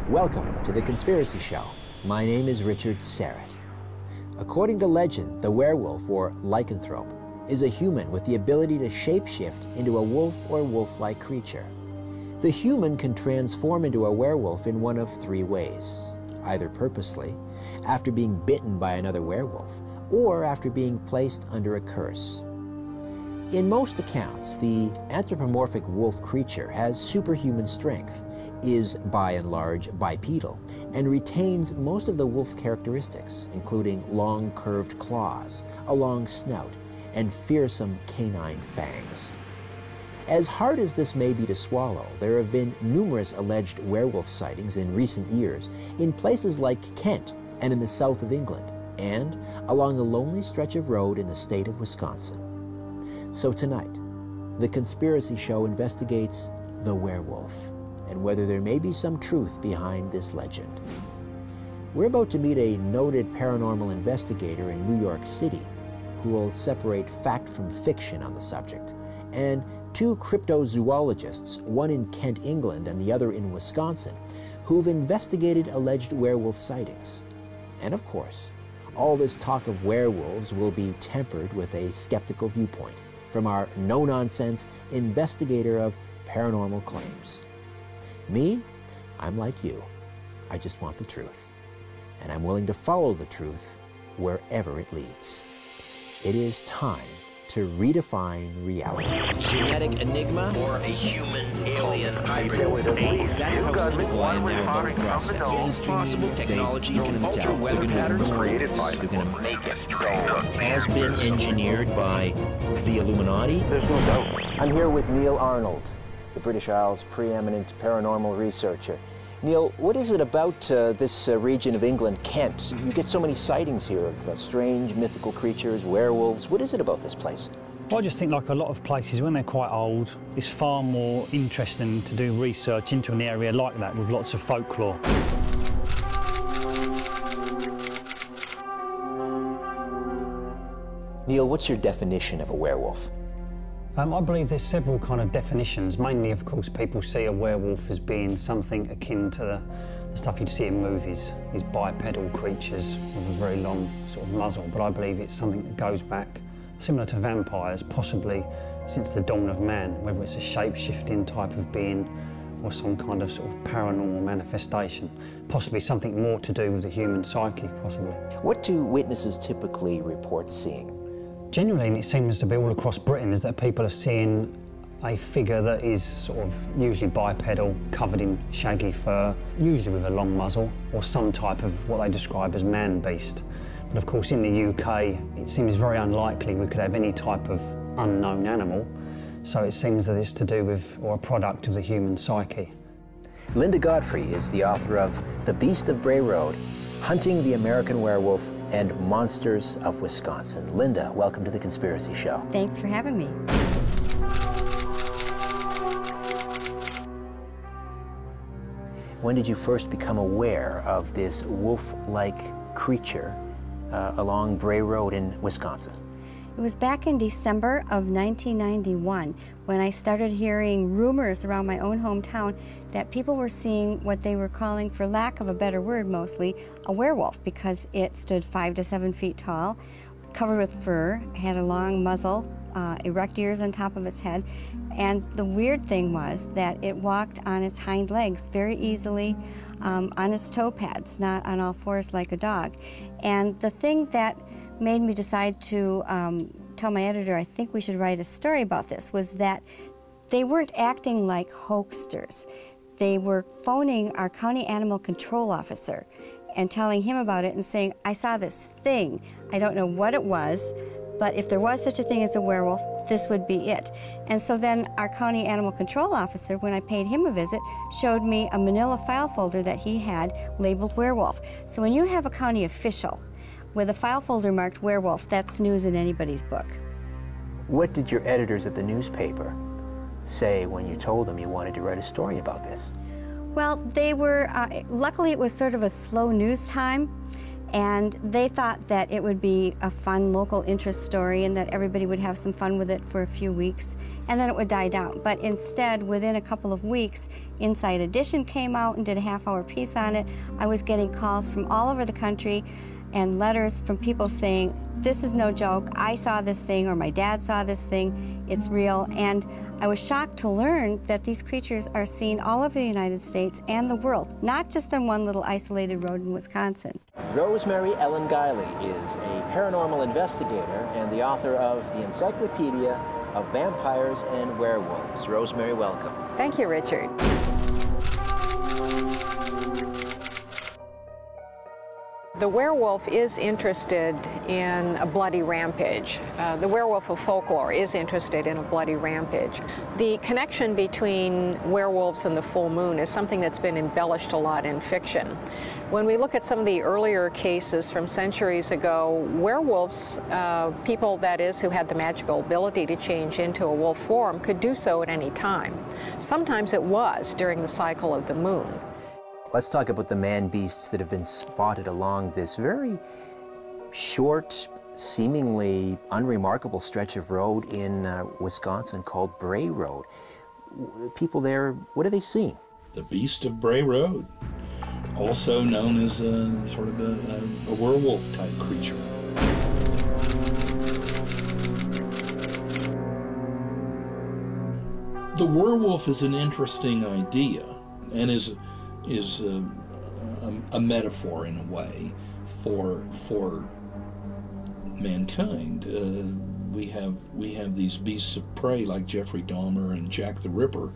Welcome to The Conspiracy Show. My name is Richard Syrett. According to legend, the werewolf, or lycanthrope, is a human with the ability to shapeshift into a wolf or wolf-like creature. The human can transform into a werewolf in one of three ways: either purposely, after being bitten by another werewolf, or after being placed under a curse. In most accounts, the anthropomorphic wolf creature has superhuman strength, is by and large bipedal, and retains most of the wolf characteristics, including long curved claws, a long snout, and fearsome canine fangs. As hard as this may be to swallow, there have been numerous alleged werewolf sightings in recent years in places like Kent and in the south of England, and along a lonely stretch of road in the state of Wisconsin. So tonight, The Conspiracy Show investigates the werewolf and whether there may be some truth behind this legend. We're about to meet a noted paranormal investigator in New York City who will separate fact from fiction on the subject, and two cryptozoologists, one in Kent, England, and the other in Wisconsin, who've investigated alleged werewolf sightings. And of course, all this talk of werewolves will be tempered with a skeptical viewpoint from our no-nonsense investigator of paranormal claims. Me, I'm like you. I just want the truth. And I'm willing to follow the truth wherever it leads. It is time to redefine reality. Genetic enigma or a human alien hybrid? That's how cynical I am now about the process. Is it possible technology can alter weather patterns created by they're going to make it has been engineered by the Illuminati? There's no doubt. I'm here with Neil Arnold, the British Isles' preeminent paranormal researcher. Neil, what is it about this region of England, Kent? You get so many sightings here of strange mythical creatures, werewolves. What is it about this place? Well, I just think, like a lot of places, when they're quite old, it's far more interesting to do research into an area like that with lots of folklore. Neil, what's your definition of a werewolf? I believe there's several kind of definitions. Mainly, of course, people see a werewolf as being something akin to the stuff you'd see in movies, these bipedal creatures with a very long sort of muzzle. But I believe it's something that goes back, similar to vampires, possibly since the dawn of man, whether it's a shape-shifting type of being or some kind of sort of paranormal manifestation, possibly something more to do with the human psyche, possibly. What do witnesses typically report seeing? Generally, and it seems to be all across Britain, is that people are seeing a figure that is sort of usually bipedal, covered in shaggy fur, usually with a long muzzle, or some type of what they describe as man-beast. But of course, in the UK, it seems very unlikely we could have any type of unknown animal, so it seems that it's to do with, or a product of the human psyche. Linda Godfrey is the author of The Beast of Bray Road, Hunting the American Werewolf, and Monsters of Wisconsin. Linda, welcome to The Conspiracy Show. Thanks for having me. When did you first become aware of this wolf-like creature along Bray Road in Wisconsin? It was back in December of 1991 when I started hearing rumors around my own hometown that people were seeing what they were calling, for lack of a better word mostly, a werewolf, because it stood 5 to 7 feet tall, was covered with fur, had a long muzzle, erect ears on top of its head, and the weird thing was that it walked on its hind legs very easily, on its toe pads, not on all fours like a dog. And the thing that made me decide to tell my editor I think we should write a story about this was that they weren't acting like hoaxsters. They were phoning our county animal control officer and telling him about it and saying, I saw this thing. I don't know what it was, but if there was such a thing as a werewolf, this would be it. And so then our county animal control officer, when I paid him a visit, showed me a manila file folder that he had labeled werewolf. So when you have a county official with a file folder marked werewolf, that's news in anybody's book. What did your editors at the newspaper say when you told them you wanted to write a story about this? Well, they were, luckily it was sort of a slow news time, And they thought that it would be a fun local interest story and that everybody would have some fun with it for a few weeks, and then it would die down. But instead, within a couple of weeks, Inside Edition came out and did a half-hour piece on it. I was getting calls from all over the country and letters from people saying, this is no joke, I saw this thing, or my dad saw this thing, it's real. And I was shocked to learn that these creatures are seen all over the United States and the world, not just on one little isolated road in Wisconsin. Rosemary Ellen Guiley is a paranormal investigator and the author of the Encyclopedia of Vampires and Werewolves. Rosemary, welcome. Thank you, Richard. The werewolf is interested in a bloody rampage. The werewolf of folklore is interested in a bloody rampage. The connection between werewolves and the full moon is something that's been embellished a lot in fiction. When we look at some of the earlier cases from centuries ago, werewolves, people that is who had the magical ability to change into a wolf form, could do so at any time. Sometimes it was during the cycle of the moon. Let's talk about the man-beasts that have been spotted along this very short, seemingly unremarkable stretch of road in Wisconsin called Bray Road. People there, what are they seeing? The Beast of Bray Road, also known as sort of a werewolf-type creature. The werewolf is an interesting idea and is a metaphor in a way for mankind. We have these beasts of prey like Jeffrey Dahmer and Jack the Ripper,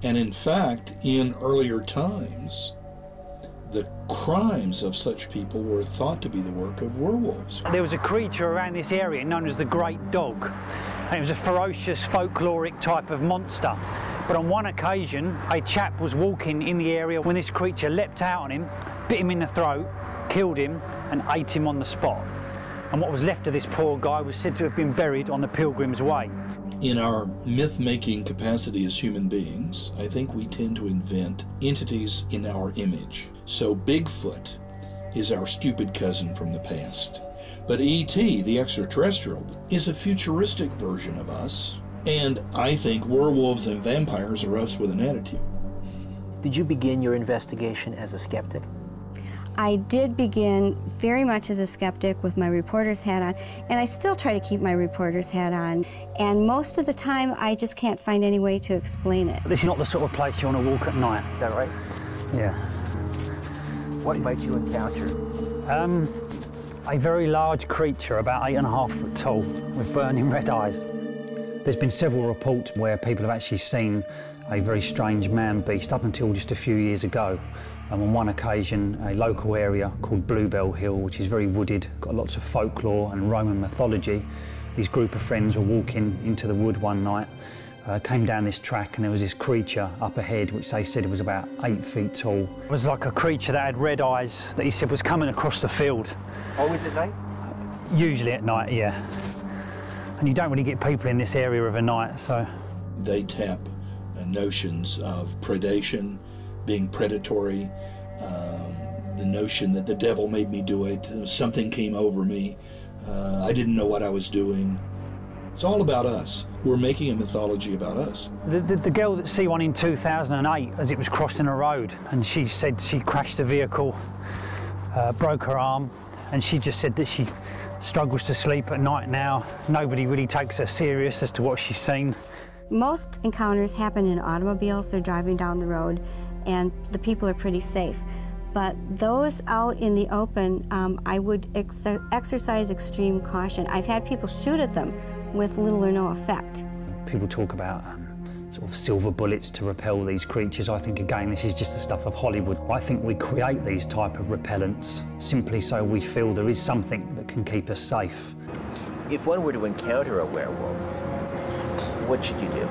and in fact, in earlier times, the crimes of such people were thought to be the work of werewolves. There was a creature around this area known as the Great Dog, and it was a ferocious folkloric type of monster. But on one occasion, a chap was walking in the area when this creature leapt out on him, bit him in the throat, killed him, and ate him on the spot. And what was left of this poor guy was said to have been buried on the Pilgrim's Way. In our myth-making capacity as human beings, I think we tend to invent entities in our image. So Bigfoot is our stupid cousin from the past. But E.T., the extraterrestrial, is a futuristic version of us. And I think werewolves and vampires are us with an attitude. Did you begin your investigation as a skeptic? I did begin very much as a skeptic with my reporter's hat on, and I still try to keep my reporter's hat on. And most of the time, I just can't find any way to explain it. This is not the sort of place you want to walk at night. Is that right? Yeah. What might you encounter? A very large creature, about 8.5 foot tall, with burning red eyes. There's been several reports where people have actually seen a very strange man-beast up until just a few years ago. On one occasion, a local area called Bluebell Hill, which is very wooded, got lots of folklore and Roman mythology. This group of friends were walking into the wood one night, came down this track, and there was this creature up ahead, which they said was about 8 feet tall. It was like a creature that had red eyes that he said was coming across the field. Always at night? Usually at night, yeah. And you don't really get people in this area of a night, so. They tap notions of predation, being predatory, the notion that the devil made me do it, something came over me, I didn't know what I was doing. It's all about us. We're making a mythology about us. The girl that see one in 2008 as it was crossing a road, and she said she crashed a vehicle, broke her arm, and she just said that she struggles to sleep at night now. Nobody really takes her serious as to what she's seen. Most encounters happen in automobiles. They're driving down the road, and the people are pretty safe. But those out in the open, I would exercise extreme caution. I've had people shoot at them with little or no effect. People talk about sort of silver bullets to repel these creatures. I think, again, this is just the stuff of Hollywood. I think we create these type of repellents simply so we feel there is something that can keep us safe. If one were to encounter a werewolf, what should you do?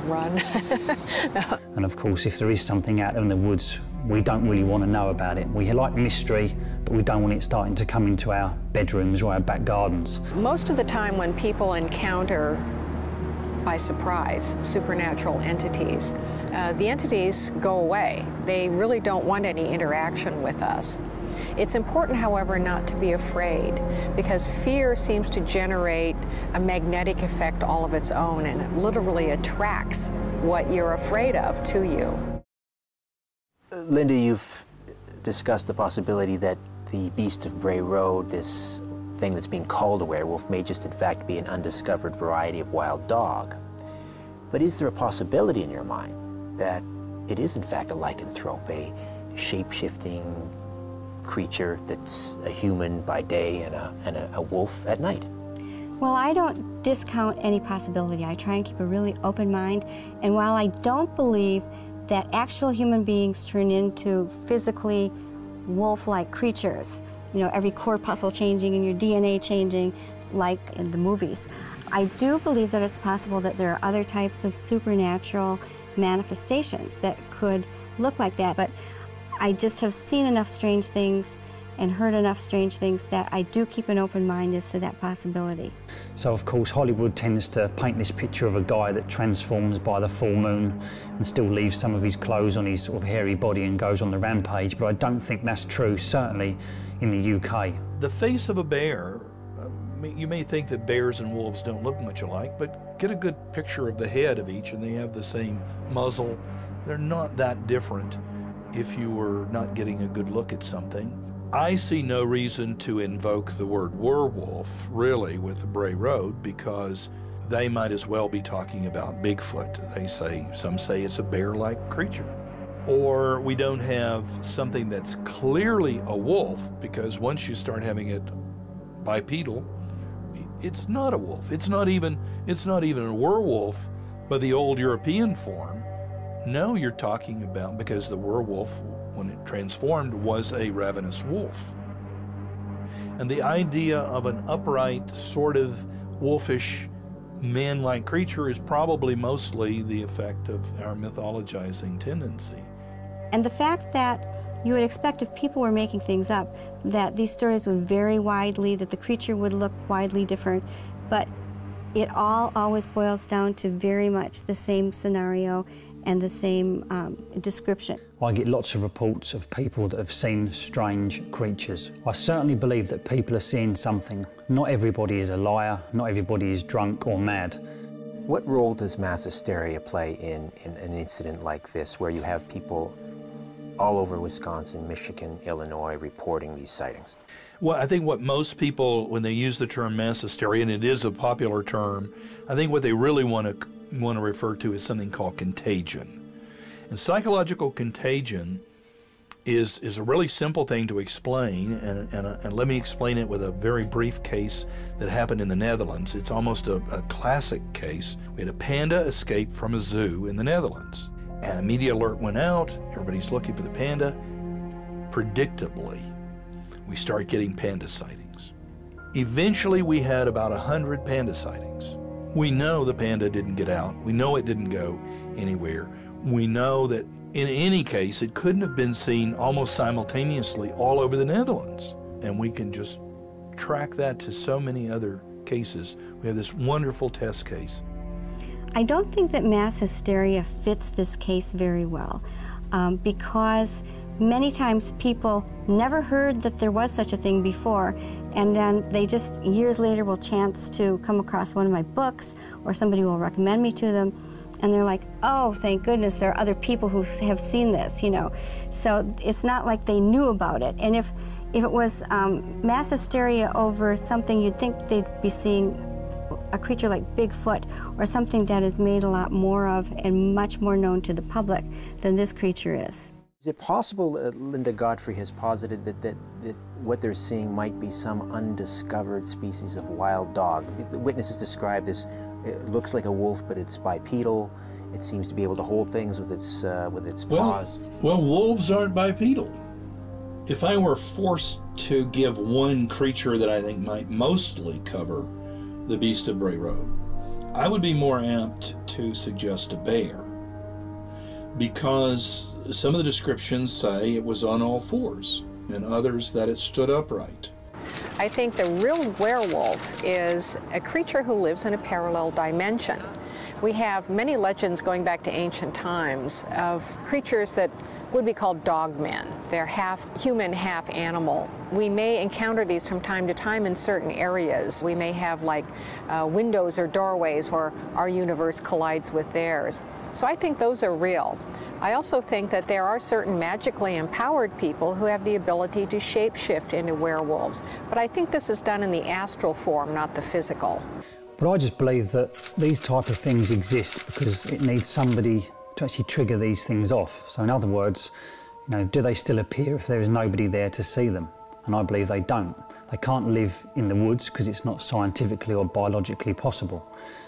Run. No. And of course, if there is something out there in the woods, we don't really want to know about it. We like mystery, but we don't want it starting to come into our bedrooms or our back gardens. Most of the time when people encounter by surprise, supernatural entities. The entities go away. They really don't want any interaction with us. It's important, however, not to be afraid, because fear seems to generate a magnetic effect all of its own, and it literally attracts what you're afraid of to you. Linda, you've discussed the possibility that the Beast of Bray Road, this thing that's being called a werewolf, may just in fact be an undiscovered variety of wild dog. But is there a possibility in your mind that it is in fact a lycanthrope, a shape-shifting creature that's a human by day and a wolf at night? Well, I don't discount any possibility. I try and keep a really open mind. And while I don't believe that actual human beings turn into physically wolf-like creatures, you know, every corpuscle changing and your DNA changing like in the movies, I do believe that it's possible that there are other types of supernatural manifestations that could look like that. But I just have seen enough strange things and heard enough strange things that I do keep an open mind as to that possibility. So of course Hollywood tends to paint this picture of a guy that transforms by the full moon and still leaves some of his clothes on his sort of hairy body and goes on the rampage, but I don't think that's true, certainly in the UK. The face of a bear, you may think that bears and wolves don't look much alike, but get a good picture of the head of each and they have the same muzzle. They're not that different if you were not getting a good look at something. I see no reason to invoke the word werewolf, really, with the Bray Road, because they might as well be talking about Bigfoot. Some say it's a bear-like creature. Or we don't have something that's clearly a wolf, because once you start having it bipedal, it's not a wolf. It's not even a werewolf by the old European form. No, you're talking about, because the werewolf, when it transformed, was a ravenous wolf. And the idea of an upright, sort of wolfish, man-like creature is probably mostly the effect of our mythologizing tendency. And the fact that you would expect if people were making things up, that these stories would vary widely, that the creature would look widely different, but it all always boils down to very much the same scenario and the same description. I get lots of reports of people that have seen strange creatures. I certainly believe that people are seeing something. Not everybody is a liar, not everybody is drunk or mad. What role does mass hysteria play in an incident like this, where you have people all over Wisconsin, Michigan, Illinois reporting these sightings? Well, I think what most people, when they use the term mass hysteria, and it is a popular term, I think what they really want to refer to is something called contagion. And psychological contagion is a really simple thing to explain, and let me explain it with a very brief case that happened in the Netherlands. It's almost a classic case. We had a panda escape from a zoo in the Netherlands, and a media alert went out. Everybody's looking for the panda. Predictably, we start getting panda sightings. Eventually, we had about 100 panda sightings. We know the panda didn't get out. We know it didn't go anywhere. We know that in any case, it couldn't have been seen almost simultaneously all over the Netherlands. And we can just track that to so many other cases. We have this wonderful test case. I don't think that mass hysteria fits this case very well, because many times people never heard that there was such a thing before, and then they just years later will chance to come across one of my books, or somebody will recommend me to them, and they're like, oh, thank goodness there are other people who have seen this, you know. So it's not like they knew about it. And if it was mass hysteria over something, you'd think they'd be seeing a creature like Bigfoot, or something that is made a lot more of and much more known to the public than this creature is. Is it possible, Linda Godfrey has posited that what they're seeing might be some undiscovered species of wild dog? The witnesses describe this, it looks like a wolf, but it's bipedal. It seems to be able to hold things with its paws. Well, wolves aren't bipedal. If I were forced to give one creature that I think might mostly cover the Beast of Bray Road, I would be more apt to suggest a bear, because some of the descriptions say it was on all fours, and others that it stood upright. I think the real werewolf is a creature who lives in a parallel dimension. We have many legends going back to ancient times of creatures that would be called dogmen. They're half human, half animal. We may encounter these from time to time in certain areas. We may have like windows or doorways where our universe collides with theirs. So I think those are real. I also think that there are certain magically empowered people who have the ability to shapeshift into werewolves. But I think this is done in the astral form, not the physical. But I just believe that these type of things exist because it needs somebody to actually trigger these things off. So in other words, you know, do they still appear if there is nobody there to see them? And I believe they don't. They can't live in the woods because it's not scientifically or biologically possible.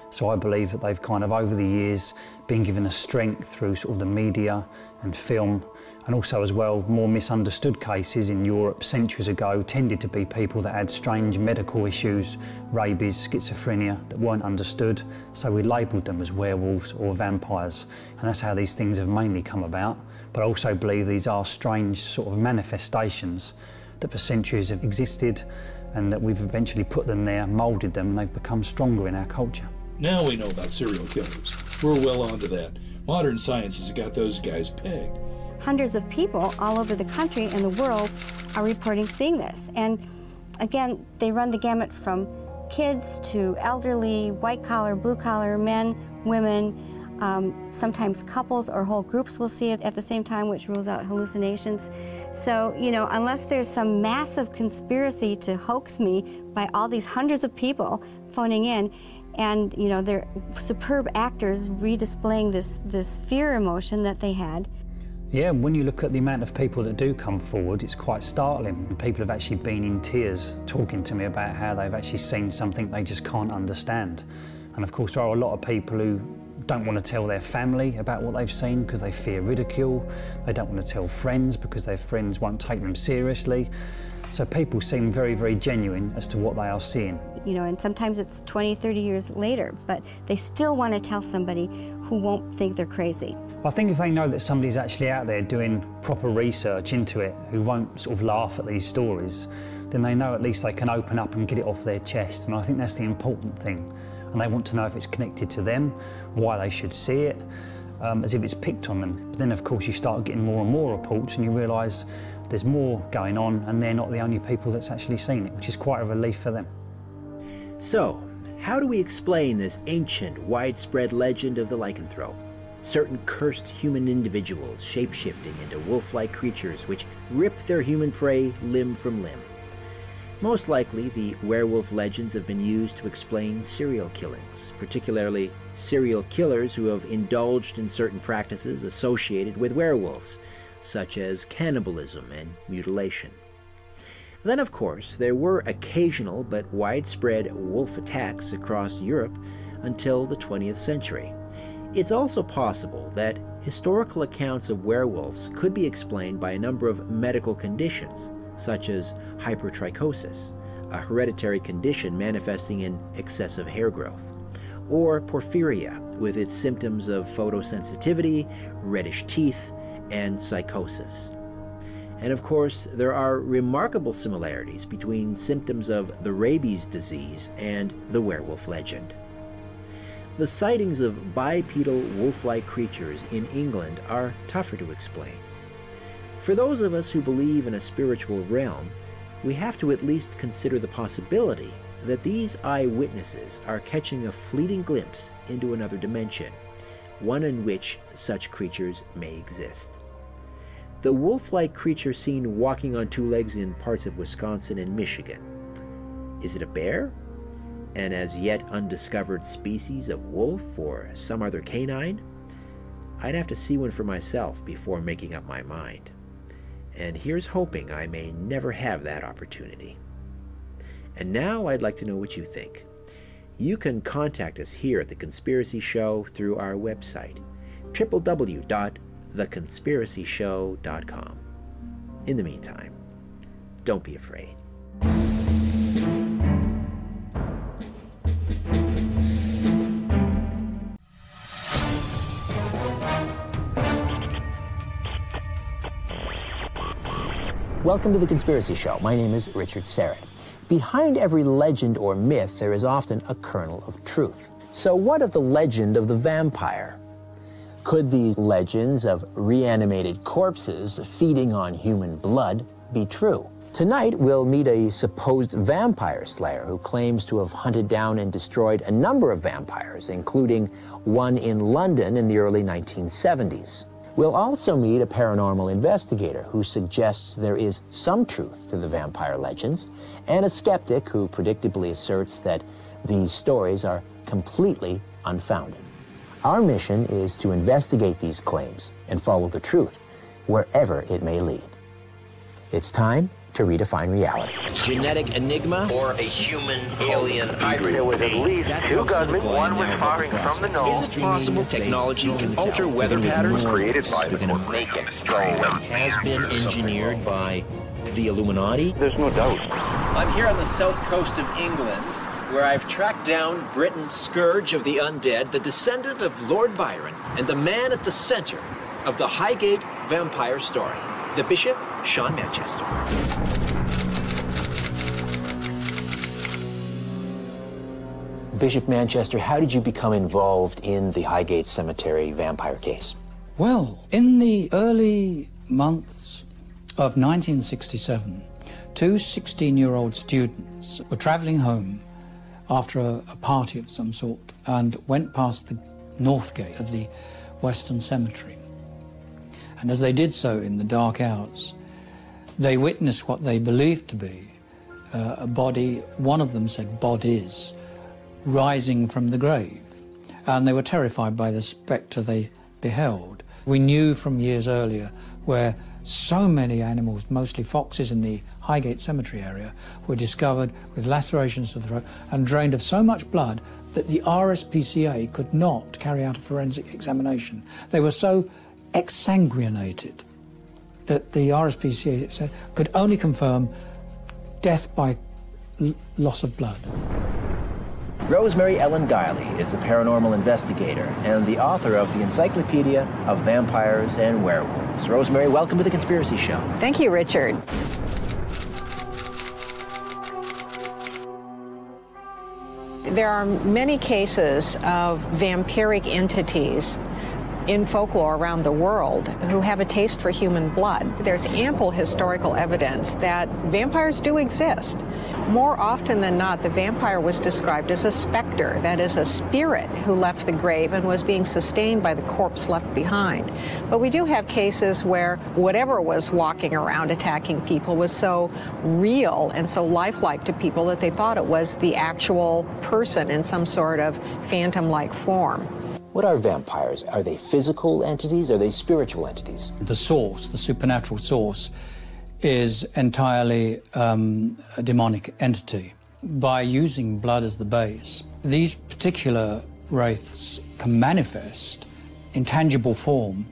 So I believe that they've kind of over the years been given a strength through sort of the media and film, and also as well more misunderstood cases in Europe centuries ago tended to be people that had strange medical issues, rabies, schizophrenia, that weren't understood, so we labelled them as werewolves or vampires, and that's how these things have mainly come about. But I also believe these are strange sort of manifestations that for centuries have existed and that we've eventually put them there, moulded them, and they've become stronger in our culture. Now we know about serial killers. We're well onto that. Modern science has got those guys pegged. Hundreds of people all over the country and the world are reporting seeing this. And again, they run the gamut from kids to elderly, white-collar, blue-collar, men, women, sometimes couples or whole groups will see it at the same time, which rules out hallucinations. So, you know, unless there's some massive conspiracy to hoax me by all these hundreds of people phoning in, and, you know, they're superb actors redisplaying this fear emotion that they had. Yeah, when you look at the amount of people that do come forward, it's quite startling. People have actually been in tears talking to me about how they've actually seen something they just can't understand. And of course, there are a lot of people who don't want to tell their family about what they've seen because they fear ridicule. They don't want to tell friends because their friends won't take them seriously. So people seem very, very genuine as to what they are seeing. You know, and sometimes it's 20, 30 years later, but they still want to tell somebody who won't think they're crazy. I think if they know that somebody's actually out there doing proper research into it, who won't sort of laugh at these stories, then they know at least they can open up and get it off their chest. And I think that's the important thing. And they want to know if it's connected to them, why they should see it, as if it's picked on them. But then, of course, you start getting more and more reports and you realise there's more going on and they're not the only people that's actually seen it, which is quite a relief for them. So, how do we explain this ancient, widespread legend of the lycanthrope? Certain cursed human individuals shape-shifting into wolf-like creatures which rip their human prey limb from limb. Most likely, the werewolf legends have been used to explain serial killings, particularly serial killers who have indulged in certain practices associated with werewolves, such as cannibalism and mutilation. Then, of course, there were occasional but widespread wolf attacks across Europe until the 20th century. It's also possible that historical accounts of werewolves could be explained by a number of medical conditions, such as hypertrichosis, a hereditary condition manifesting in excessive hair growth, or porphyria, with its symptoms of photosensitivity, reddish teeth, and psychosis. And of course, there are remarkable similarities between symptoms of the rabies disease and the werewolf legend. The sightings of bipedal wolf-like creatures in England are tougher to explain. For those of us who believe in a spiritual realm, we have to at least consider the possibility that these eyewitnesses are catching a fleeting glimpse into another dimension, one in which such creatures may exist. The wolf-like creature seen walking on two legs in parts of Wisconsin and Michigan. Is it a bear? An as yet undiscovered species of wolf or some other canine? I'd have to see one for myself before making up my mind. And here's hoping I may never have that opportunity. And now I'd like to know what you think. You can contact us here at The Conspiracy Show through our website, www.theconspiracyshow.com. In the meantime, don't be afraid. Welcome to The Conspiracy Show. My name is Richard Syrett. Behind every legend or myth, there is often a kernel of truth. So what of the legend of the vampire? Could the legends of reanimated corpses feeding on human blood be true? Tonight, we'll meet a supposed vampire slayer who claims to have hunted down and destroyed a number of vampires, including one in London in the early 1970s. We'll also meet a paranormal investigator who suggests there is some truth to the vampire legends, and a skeptic who predictably asserts that these stories are completely unfounded. Our mission is to investigate these claims and follow the truth, wherever it may lead. It's time to redefine reality. Genetic enigma or a human alien hybrid? There was at least two gunmen. One was firing from the nose. Is it possible technology can alter weather patterns Created by the make it has been engineered by the Illuminati? There's no doubt. I'm here on the south coast of England, where I've tracked down Britain's scourge of the undead, the descendant of Lord Byron, and the man at the center of the Highgate vampire story, the Bishop Sean Manchester. Bishop Manchester, how did you become involved in the Highgate Cemetery vampire case? Well, in the early months of 1967, two 16-year-old students were travelling home after a party of some sort and went past the north gate of the Western Cemetery. And as they did so in the dark hours, they witnessed what they believed to be a body, one of them said bodies, rising from the grave. And they were terrified by the spectre they beheld. We knew from years earlier where so many animals, mostly foxes in the Highgate Cemetery area, were discovered with lacerations to the throat and drained of so much blood that the RSPCA could not carry out a forensic examination. They were so exsanguinated that the RSPCA said could only confirm death by loss of blood. Rosemary Ellen Guiley is a paranormal investigator and the author of the Encyclopedia of Vampires and Werewolves. Rosemary, welcome to The Conspiracy Show. Thank you, Richard. There are many cases of vampiric entities in folklore around the world who have a taste for human blood. There's ample historical evidence that vampires do exist. More often than not, the vampire was described as a specter, that is, a spirit who left the grave and was being sustained by the corpse left behind. But we do have cases where whatever was walking around attacking people was so real and so lifelike to people that they thought it was the actual person in some sort of phantom-like form. What are vampires? Are they physical entities? Are they spiritual entities? The source, the supernatural source, is entirely a demonic entity. By using blood as the base, these particular wraiths can manifest in tangible form,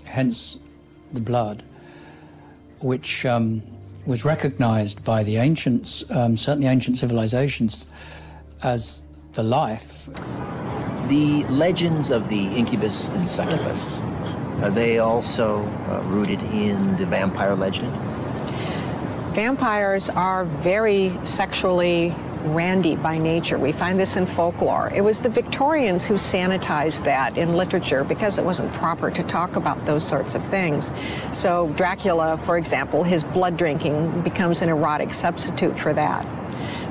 hence the blood, which was recognized by the ancients, certainly ancient civilizations, as the life. The legends of the incubus and succubus, are they also rooted in the vampire legend? Vampires are very sexually randy by nature. We find this in folklore. It was the Victorians who sanitized that in literature because it wasn't proper to talk about those sorts of things. So Dracula, for example, his blood drinking becomes an erotic substitute for that.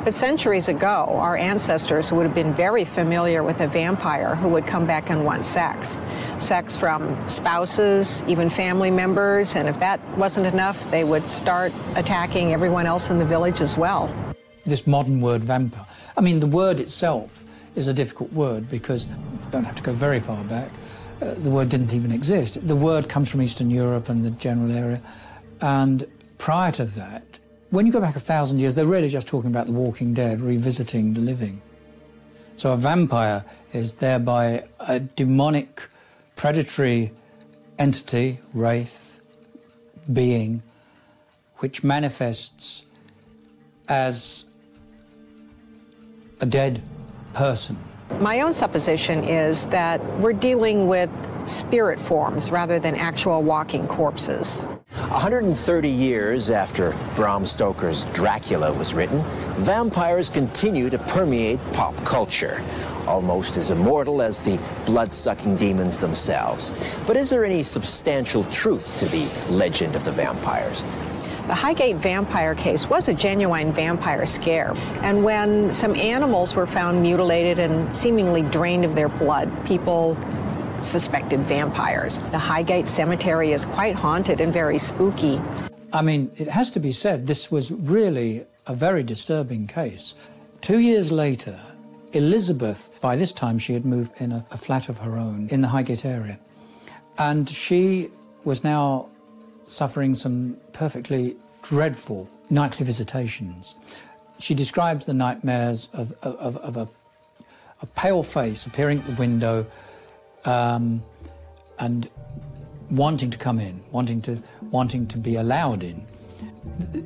But centuries ago, our ancestors would have been very familiar with a vampire who would come back and want sex. Sex from spouses, even family members, and if that wasn't enough, they would start attacking everyone else in the village as well. This modern word vampire, I mean, the word itself is a difficult word because you don't have to go very far back. The word didn't even exist. The word comes from Eastern Europe and the general area, and prior to that, when you go back 1,000 years, they're really just talking about the walking dead, revisiting the living. So a vampire is thereby a demonic, predatory entity, wraith, being, which manifests as a dead person. My own supposition is that we're dealing with spirit forms rather than actual walking corpses. 130 years after Bram Stoker's Dracula was written, vampires continue to permeate pop culture, almost as immortal as the blood-sucking demons themselves. But is there any substantial truth to the legend of the vampires? The Highgate vampire case was a genuine vampire scare, and when some animals were found mutilated and seemingly drained of their blood, people suspected vampires. The Highgate Cemetery is quite haunted and very spooky. I mean, it has to be said, this was really a very disturbing case. 2 years later, Elizabeth, by this time she had moved in a flat of her own in the Highgate area, and she was now suffering some perfectly dreadful nightly visitations. She describes the nightmares of a pale face appearing at the window, and wanting to come in, wanting to be allowed in.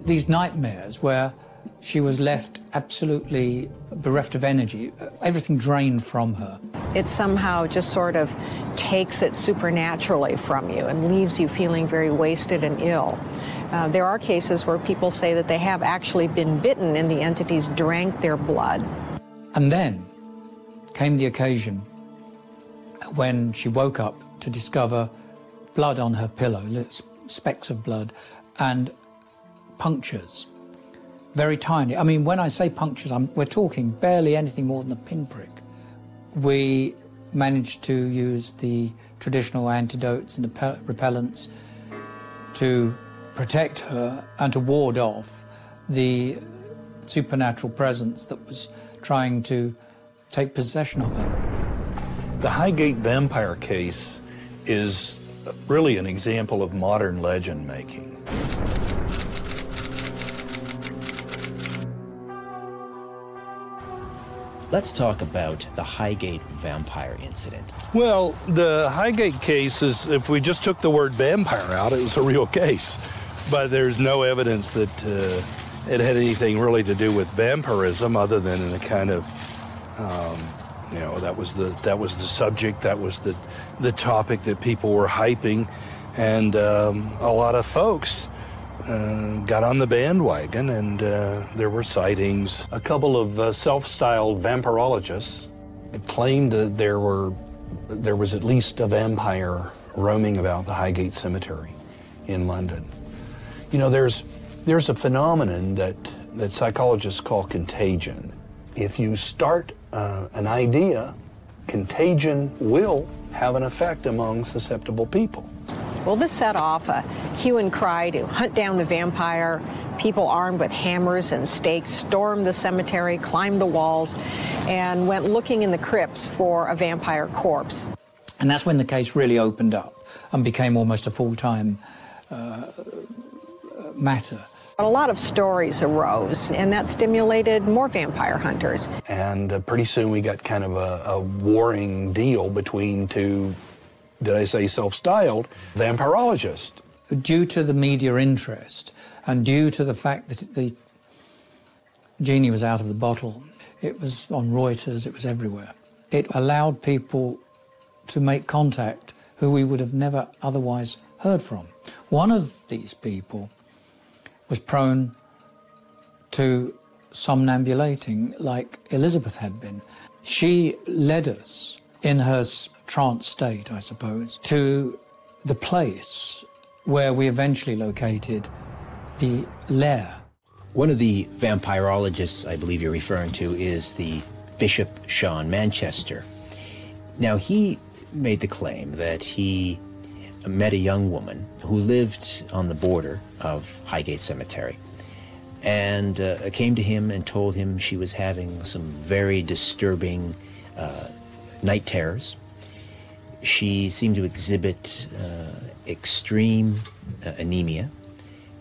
These nightmares where she was left absolutely bereft of energy, everything drained from her. It somehow just sort of takes it supernaturally from you and leaves you feeling very wasted and ill. There are cases where people say that they have actually been bitten and the entities drank their blood. And then came the occasion when she woke up to discover blood on her pillow, specks of blood, and punctures, very tiny. I mean, when I say punctures, we're talking barely anything more than a pinprick. We managed to use the traditional antidotes and repellents to protect her and to ward off the supernatural presence that was trying to take possession of her. The Highgate vampire case is really an example of modern legend making. Let's talk about the Highgate vampire incident. Well, the Highgate case is, if we just took the word vampire out, it was a real case. But there's no evidence that it had anything really to do with vampirism other than in a kind of, you know, that was the subject, that was the topic that people were hyping, and a lot of folks got on the bandwagon, and there were sightings. A couple of self-styled vampirologists claimed that there was at least a vampire roaming about the Highgate Cemetery in London. You know, there's a phenomenon that psychologists call contagion. If you start an idea, contagion will have an effect among susceptible people. Well, this set off a hue and cry to hunt down the vampire. People armed with hammers and stakes stormed the cemetery, climbed the walls, and went looking in the crypts for a vampire corpse. And that's when the case really opened up and became almost a full-time matter. A lot of stories arose, and that stimulated more vampire hunters. And pretty soon we got kind of a warring deal between two, did I say self-styled, vampirologists. Due to the media interest and due to the fact that the genie was out of the bottle, it was on Reuters, it was everywhere. It allowed people to make contact who we would have never otherwise heard from. One of these people was prone to somnambulating like Elizabeth had been. She led us in her trance state, I suppose, to the place where we eventually located the lair. One of the vampirologists I believe you're referring to is the Bishop Sean Manchester. Now, he made the claim that he met a young woman who lived on the border of Highgate Cemetery and came to him and told him she was having some very disturbing night terrors. She seemed to exhibit extreme anemia,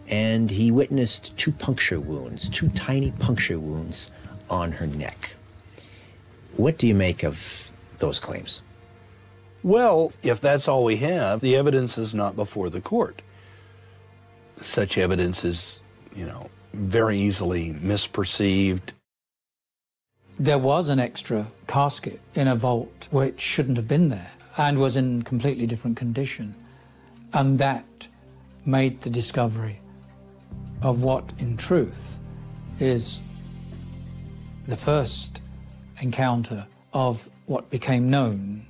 and he witnessed two tiny puncture wounds on her neck. What do you make of those claims? Well, if that's all we have, the evidence is not before the court. Such evidence is, you know, very easily misperceived. There was an extra casket in a vault which shouldn't have been there and was in completely different condition. And that made the discovery of what, in truth, is the first encounter of what became known,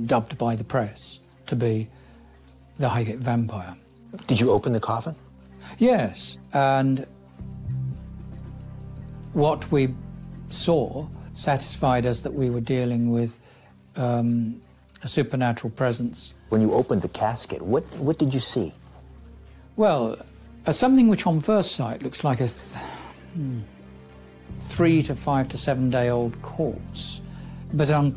dubbed by the press, to be the Highgate vampire. Did you open the coffin? Yes, and what we saw satisfied us that we were dealing with a supernatural presence. When you opened the casket, what did you see? Well, something which on first sight looks like a 3 to 5 to 7 day old corpse. But on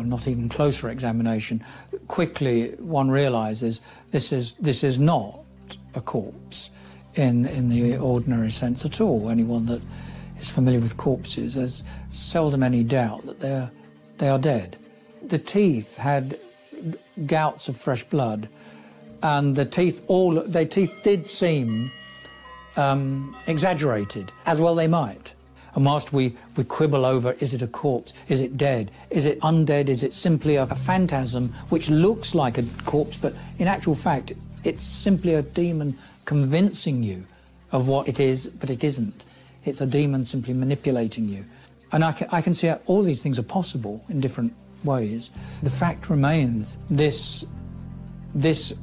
not even closer examination, quickly one realises this is not a corpse in the ordinary sense at all. Anyone that is familiar with corpses has seldom any doubt that they are dead. The teeth had gouts of fresh blood, and the teeth did seem exaggerated, as well they might. And whilst we quibble over, is it a corpse, is it dead, is it undead, is it simply a phantasm which looks like a corpse, but in actual fact it's simply a demon convincing you of what it is, but it isn't. It's a demon simply manipulating you. And I can see how all these things are possible in different ways. The fact remains, this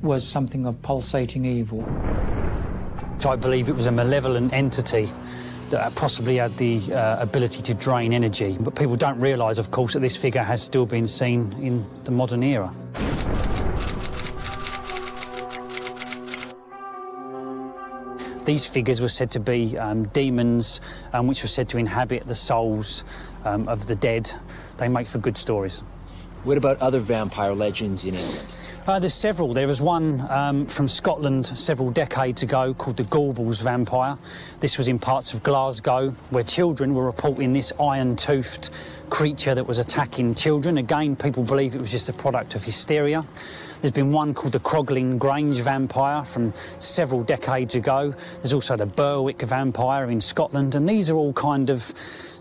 was something of pulsating evil. I believe it was a malevolent entity that possibly had the ability to drain energy. But people don't realise, of course, that this figure has still been seen in the modern era. These figures were said to be demons which were said to inhabit the souls of the dead. They make for good stories. What about other vampire legends in England? There's several. There was one from Scotland several decades ago called the Werewolves vampire. This was in parts of Glasgow where children were reporting this iron-toothed creature that was attacking children. Again, people believe it was just a product of hysteria. There's been one called the Crogling Grange vampire from several decades ago. There's also the Berwick vampire in Scotland, and these are all kind of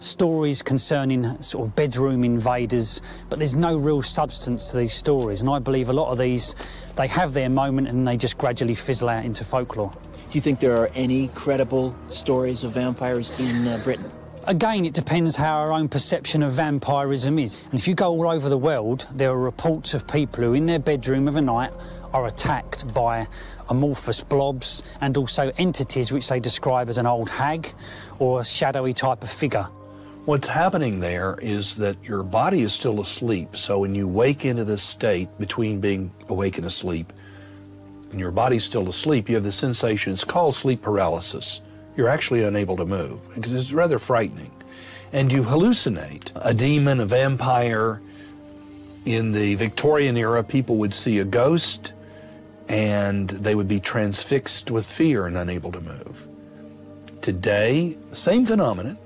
stories concerning sort of bedroom invaders, but there's no real substance to these stories, and I believe a lot of these, they have their moment and they just gradually fizzle out into folklore. Do you think there are any credible stories of vampires in Britain? Again, it depends how our own perception of vampirism is. And if you go all over the world, there are reports of people who in their bedroom of a night are attacked by amorphous blobs and also entities which they describe as an old hag or a shadowy type of figure. What's happening there is that your body is still asleep, so when you wake into this state between being awake and asleep, and your body's still asleep, you have the sensation, it's called sleep paralysis. You're actually unable to move, because it's rather frightening. And you hallucinate. A demon, a vampire. In the Victorian era, people would see a ghost, and they would be transfixed with fear and unable to move. Today, same phenomenon.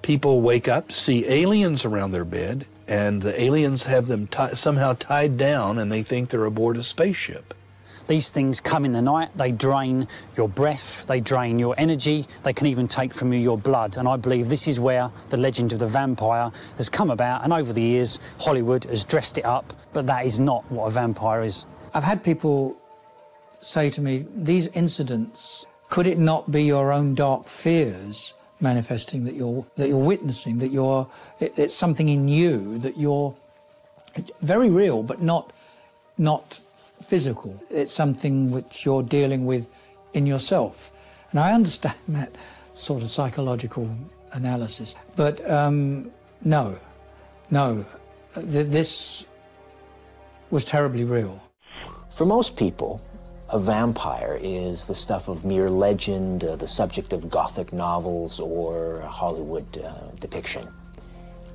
People wake up, see aliens around their bed, and the aliens have them somehow tied down, and they think they're aboard a spaceship. These things come in the night, they drain your breath, they drain your energy, they can even take from you your blood. And I believe this is where the legend of the vampire has come about, and over the years, Hollywood has dressed it up, but that is not what a vampire is. I've had people say to me, these incidents, could it not be your own dark fears manifesting that you're witnessing, that it's something in you that you're very real, but not physical. It's something which you're dealing with in yourself. And I understand that sort of psychological analysis. But no, this was terribly real. For most people, a vampire is the stuff of mere legend, the subject of Gothic novels or Hollywood depiction.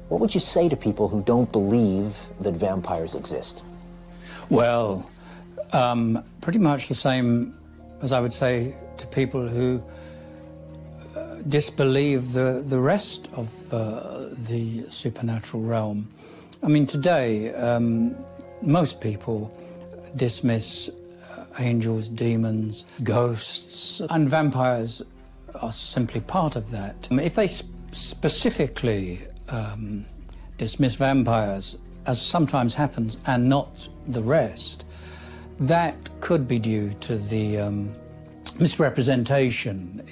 What would you say to people who don't believe that vampires exist? Well, pretty much the same as I would say to people who disbelieve the rest of the supernatural realm. I mean, today, most people dismiss angels, demons, ghosts, and vampires are simply part of that. If they specifically dismiss vampires, as sometimes happens, and not the rest, that could be due to the misrepresentation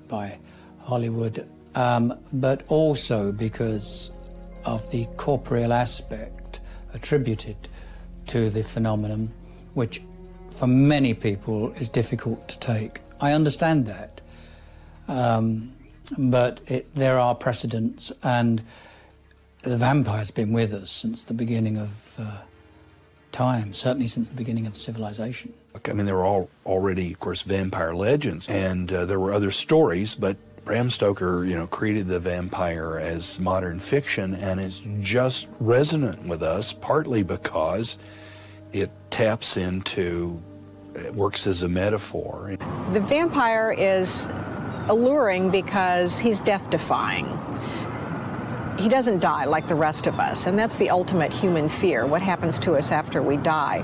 by Hollywood, but also because of the corporeal aspect attributed to the phenomenon, which for many people is difficult to take. I understand that, but there are precedents, and the vampire's been with us since the beginning of time, certainly since the beginning of civilization. I mean, there were already, of course, vampire legends, and there were other stories, but Bram Stoker, created the vampire as modern fiction, and it's just resonant with us, partly because it taps into, it works as a metaphor. The vampire is alluring because he's death-defying. He doesn't die like the rest of us, and that's the ultimate human fear, what happens to us after we die.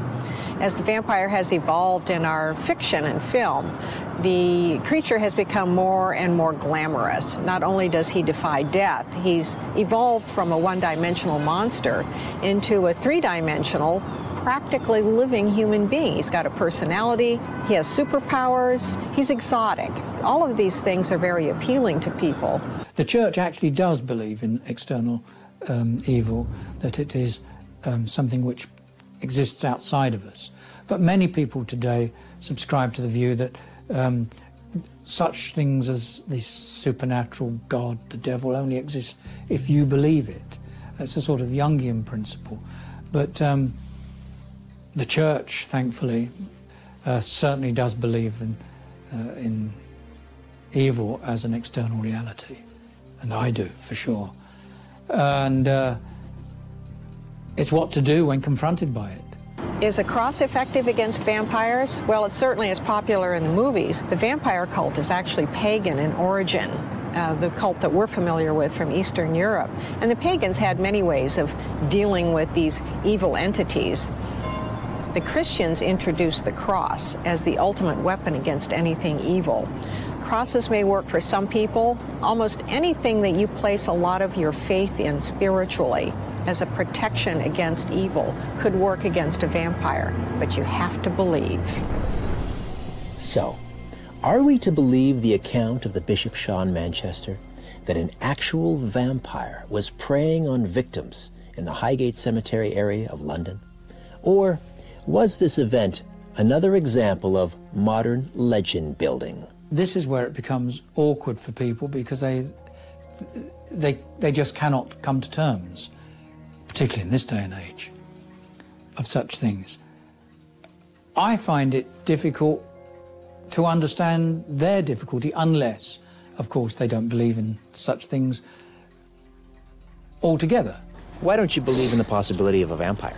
As the vampire has evolved in our fiction and film, the creature has become more and more glamorous. Not only does he defy death, he's evolved from a one-dimensional monster into a three-dimensional, practically living human being. He's got a personality, he has superpowers, he's exotic. All of these things are very appealing to people. The church actually does believe in external evil, that it is something which exists outside of us. But many people today subscribe to the view that such things as the supernatural God, the devil, only exist if you believe it. It's a sort of Jungian principle. But the church, thankfully, certainly does believe in evil as an external reality. And I do, for sure. And it's what to do when confronted by it. Is a cross effective against vampires? Well, it certainly is popular in the movies. The vampire cult is actually pagan in origin, the cult that we're familiar with from Eastern Europe. And the pagans had many ways of dealing with these evil entities. The Christians introduced the cross as the ultimate weapon against anything evil. Crosses may work for some people. Almost anything that you place a lot of your faith in spiritually as a protection against evil could work against a vampire, but you have to believe. So, are we to believe the account of the Bishop Sean Manchester that an actual vampire was preying on victims in the Highgate Cemetery area of London? Or was this event another example of modern legend building? This is where it becomes awkward for people because they just cannot come to terms, particularly in this day and age, of such things. I find it difficult to understand their difficulty unless, of course, they don't believe in such things altogether. Why don't you believe in the possibility of a vampire?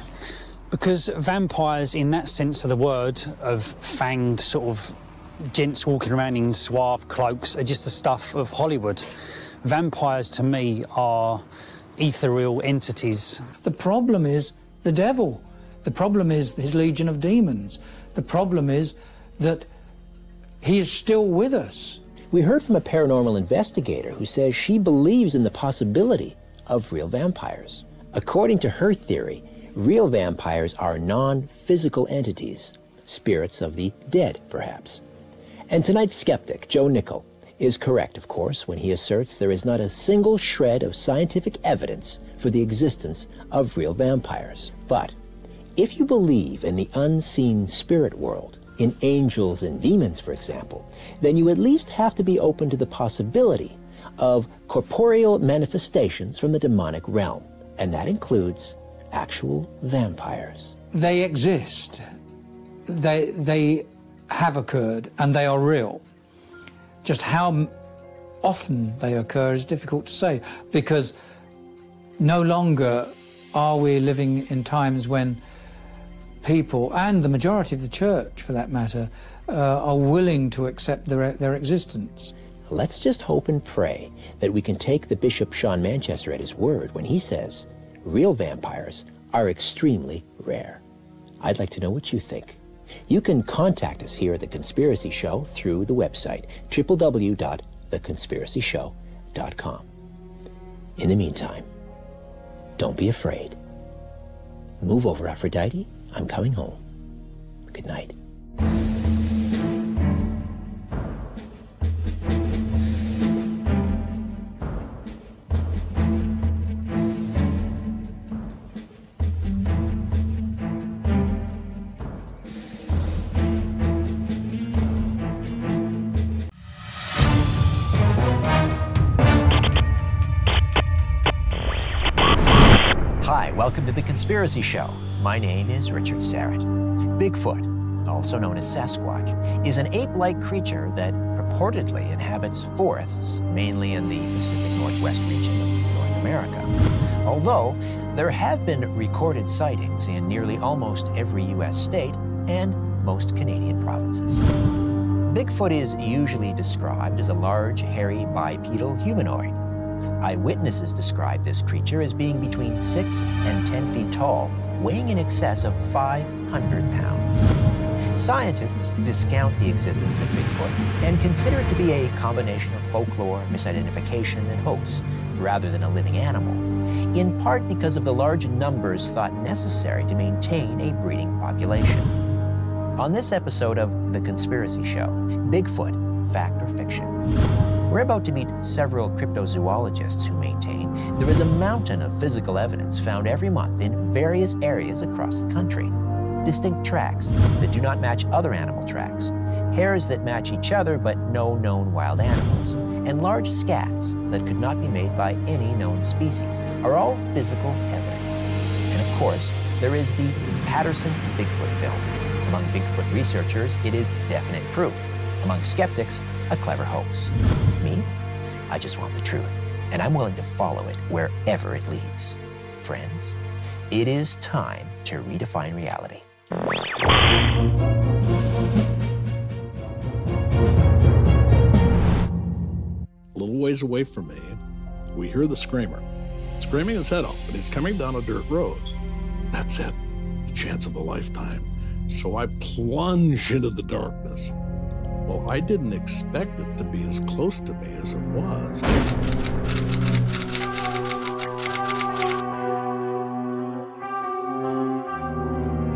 Because vampires, in that sense of the word, of fanged sort of gents walking around in suave cloaks, are just the stuff of Hollywood. Vampires, to me, are ethereal entities. The problem is the devil. The problem is his legion of demons. The problem is that he is still with us. We heard from a paranormal investigator who says she believes in the possibility of real vampires. According to her theory, real vampires are non-physical entities, spirits of the dead, perhaps. And tonight's skeptic, Joe Nickell, is correct, of course, when he asserts there is not a single shred of scientific evidence for the existence of real vampires. But if you believe in the unseen spirit world, in angels and demons, for example, then you at least have to be open to the possibility of corporeal manifestations from the demonic realm, and that includes actual vampires. They exist. They have occurred, and they are real. Just how often they occur is difficult to say, because no longer are we living in times when people, and the majority of the church for that matter, are willing to accept their existence. Let's just hope and pray that we can take the Bishop Sean Manchester at his word when he says real vampires are extremely rare. I'd like to know what you think. You can contact us here at The Conspiracy Show through the website, www.theconspiracyshow.com. In the meantime, don't be afraid. Move over, Aphrodite. I'm coming home. Good night. Hi, welcome to The Conspiracy Show. My name is Richard Syrett. Bigfoot, also known as Sasquatch, is an ape-like creature that purportedly inhabits forests, mainly in the Pacific Northwest region of North America. Although there have been recorded sightings in nearly almost every U.S. state and most Canadian provinces. Bigfoot is usually described as a large, hairy, bipedal humanoid. Eyewitnesses describe this creature as being between 6 and 10 feet tall, weighing in excess of 500 pounds. Scientists discount the existence of Bigfoot and consider it to be a combination of folklore, misidentification, and hoax, rather than a living animal, in part because of the large numbers thought necessary to maintain a breeding population. On this episode of The Conspiracy Show, Bigfoot, fact or fiction? We're about to meet several cryptozoologists who maintain there is a mountain of physical evidence found every month in various areas across the country. Distinct tracks that do not match other animal tracks, hairs that match each other but no known wild animals, and large scats that could not be made by any known species are all physical evidence. And of course, there is the Patterson Bigfoot film. Among Bigfoot researchers, it is definite proof. Among skeptics, a clever hoax. Me? I just want the truth, and I'm willing to follow it wherever it leads. Friends, it is time to redefine reality. A little ways away from me, we hear the screamer, screaming his head off, and he's coming down a dirt road. That's it, the chance of a lifetime. So I plunge into the darkness. Well, I didn't expect it to be as close to me as it was.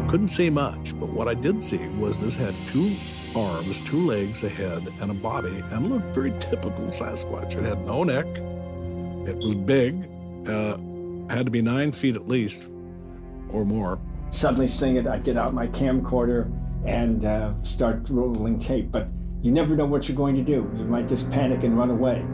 Couldn't see much, but what I did see was this had 2 arms, 2 legs, a head, and a body, and looked very typical Sasquatch. It had no neck, it was big, had to be 9 feet at least, or more. Suddenly seeing it, I get out my camcorder and start rolling tape, but you never know what you're going to do. You might just panic and run away.